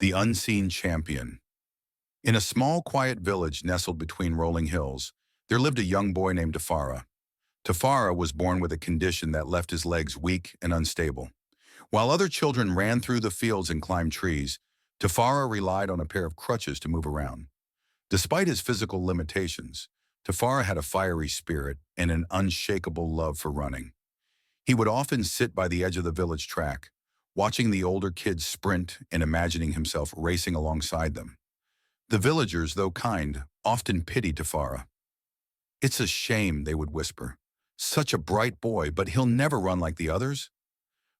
The Unseen Champion. In a small, quiet village nestled between rolling hills, there lived a young boy named Tafara. Tafara was born with a condition that left his legs weak and unstable. While other children ran through the fields and climbed trees, Tafara relied on a pair of crutches to move around. Despite his physical limitations, Tafara had a fiery spirit and an unshakable love for running. He would often sit by the edge of the village track, watching the older kids sprint and imagining himself racing alongside them. The villagers, though kind, often pitied Tafara. "It's a shame," they would whisper. "Such a bright boy, but he'll never run like the others."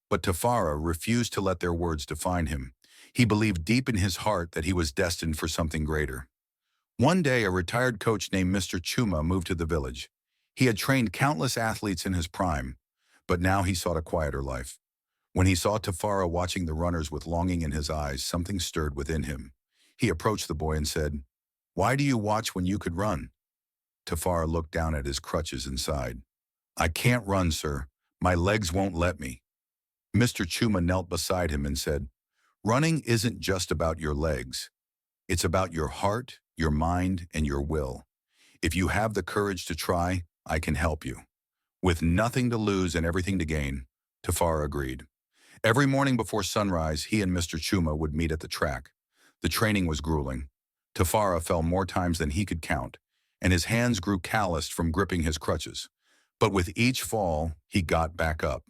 But Tafara refused to let their words define him. He believed deep in his heart that he was destined for something greater. One day, a retired coach named Mr. Chuma moved to the village. He had trained countless athletes in his prime, but now he sought a quieter life. When he saw Tafara watching the runners with longing in his eyes, something stirred within him. He approached the boy and said, "Why do you watch when you could run?" Tafara looked down at his crutches and sighed. "I can't run, sir. My legs won't let me." Mr. Chuma knelt beside him and said, "Running isn't just about your legs. It's about your heart, your mind, and your will. If you have the courage to try, I can help you." With nothing to lose and everything to gain, Tafara agreed. Every morning before sunrise, he and Mr. Chuma would meet at the track. The training was grueling. Tafara fell more times than he could count, and his hands grew calloused from gripping his crutches. But with each fall, he got back up.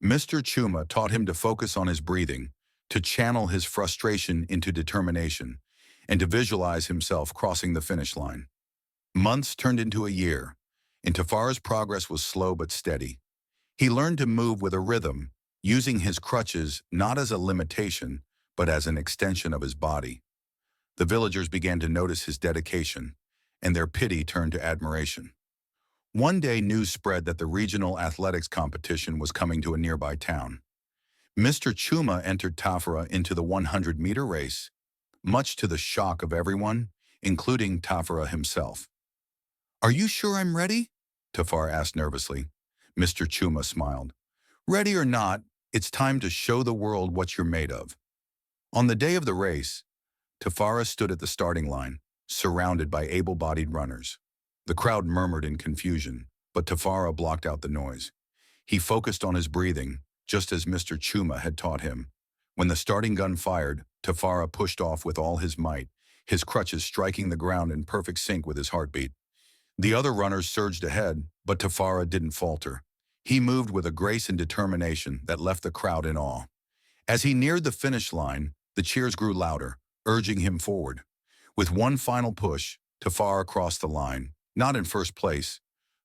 Mr. Chuma taught him to focus on his breathing, to channel his frustration into determination, and to visualize himself crossing the finish line. Months turned into a year, and Tafara's progress was slow but steady. He learned to move with a rhythm, using his crutches not as a limitation, but as an extension of his body. The villagers began to notice his dedication, and their pity turned to admiration. One day, news spread that the regional athletics competition was coming to a nearby town. Mr. Chuma entered Tafara into the 100-meter race, much to the shock of everyone, including Tafara himself. "Are you sure I'm ready?" Tafara asked nervously. Mr. Chuma smiled. "Ready or not, it's time to show the world what you're made of." On the day of the race, Tafara stood at the starting line, surrounded by able-bodied runners. The crowd murmured in confusion, but Tafara blocked out the noise. He focused on his breathing, just as Mr. Chuma had taught him. When the starting gun fired, Tafara pushed off with all his might, his crutches striking the ground in perfect sync with his heartbeat. The other runners surged ahead, but Tafara didn't falter. He moved with a grace and determination that left the crowd in awe. As he neared the finish line, the cheers grew louder, urging him forward. With one final push, Tafara crossed the line, not in first place,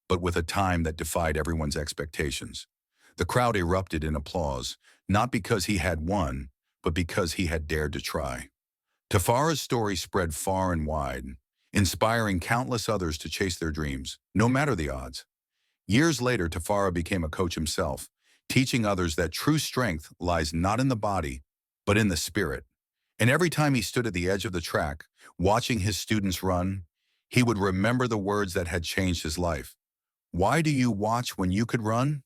but with a time that defied everyone's expectations. The crowd erupted in applause, not because he had won, but because he had dared to try. Tafara's story spread far and wide, inspiring countless others to chase their dreams, no matter the odds. Years later, Tafara became a coach himself, teaching others that true strength lies not in the body, but in the spirit. And every time he stood at the edge of the track, watching his students run, he would remember the words that had changed his life. "Why do you watch when you could run?"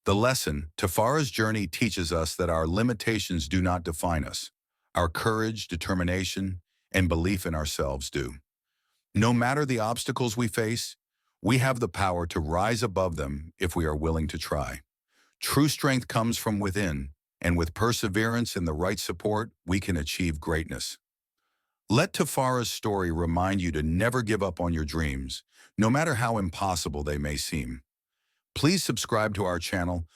The lesson, Tafara's journey, teaches us that our limitations do not define us. Our courage, determination, and belief in ourselves do. No matter the obstacles we face, we have the power to rise above them if we are willing to try. True strength comes from within, and with perseverance and the right support, we can achieve greatness. Let Tafara's story remind you to never give up on your dreams, no matter how impossible they may seem. Please subscribe to our channel